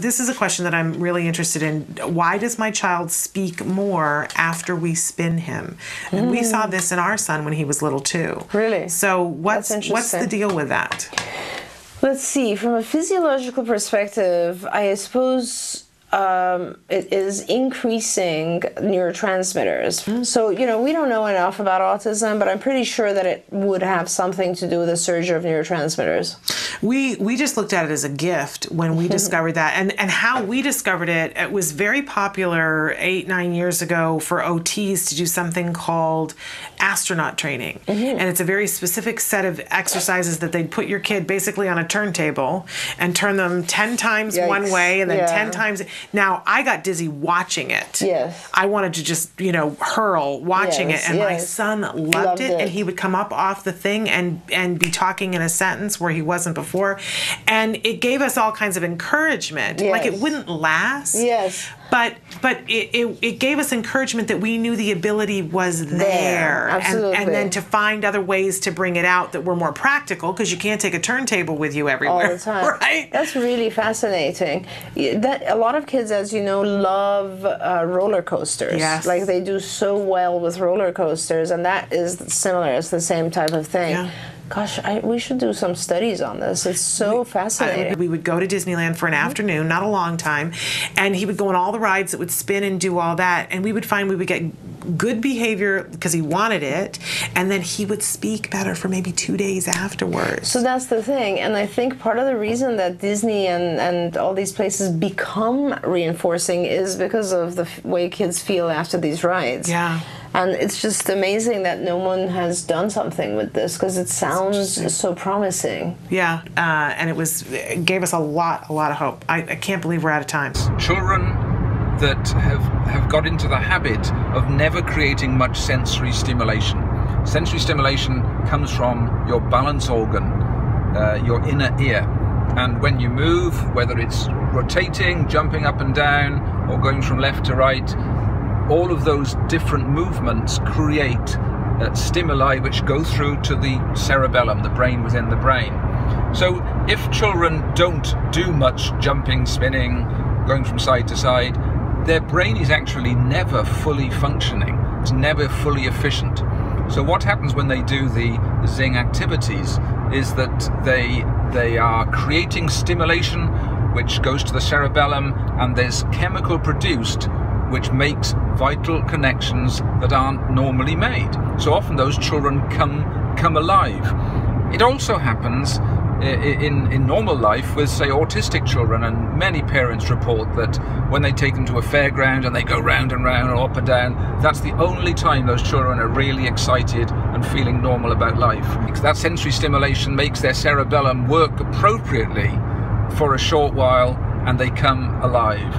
This is a question that I'm really interested in. Why does my child speak more after we spin him? And we saw this in our son when he was little too. Really? So what's the deal with that? Let's see. From a physiological perspective, I suppose it is increasing neurotransmitters. So, you know, we don't know enough about autism, but I'm pretty sure that it would have something to do with a surge of neurotransmitters. We just looked at it as a gift when we discovered that. And how we discovered it, it was very popular 8-9 years ago for OTs to do something called astronaut training. And it's a very specific set of exercises that they'd put your kid basically on a turntable and turn them 10 times one way and then 10 times. Now, I got dizzy watching it. Yes. I wanted to just, you know, hurl watching it. And my son loved it. And he would come up off the thing and be talking in a sentence where he wasn't before. And it gave us all kinds of encouragement. Like, it wouldn't last. But it gave us encouragement that we knew the ability was there. Absolutely. And then to find other ways to bring it out that were more practical, because you can't take a turntable with you everywhere. All the time. Right? That's really fascinating. A lot of kids, as you know, love roller coasters. Yes. Like, they do so well with roller coasters, and that is similar. It's the same type of thing. Yeah. Gosh, we should do some studies on this. It's so fascinating. We would go to Disneyland for an afternoon, not a long time, and he would go on all the rides that would spin and do all that, and we would find we would get good behavior because he wanted it, and then he would speak better for maybe 2 days afterwards. So that's the thing, and I think part of the reason that Disney and all these places become reinforcing is because of the way kids feel after these rides. Yeah. And it's just amazing that no one has done something with this, because it sounds so promising. Yeah, and it gave us a lot of hope. I can't believe we're out of time. Children that have got into the habit of never creating much sensory stimulation. Sensory stimulation comes from your balance organ, your inner ear. And when you move, whether it's rotating, jumping up and down, or going from left to right, all of those different movements create stimuli which go through to the cerebellum, the brain within the brain. So if children don't do much jumping, spinning, going from side to side, their brain is actually never fully functioning. It's never fully efficient. So what happens when they do the Zing activities is that they are creating stimulation which goes to the cerebellum, and there's chemical produced which makes vital connections that aren't normally made. So often those children come alive. It also happens in normal life with, say, autistic children, and many parents report that when they take them to a fairground and they go round and round or up and down, that's the only time those children are really excited and feeling normal about life. That sensory stimulation makes their cerebellum work appropriately for a short while, and they come alive.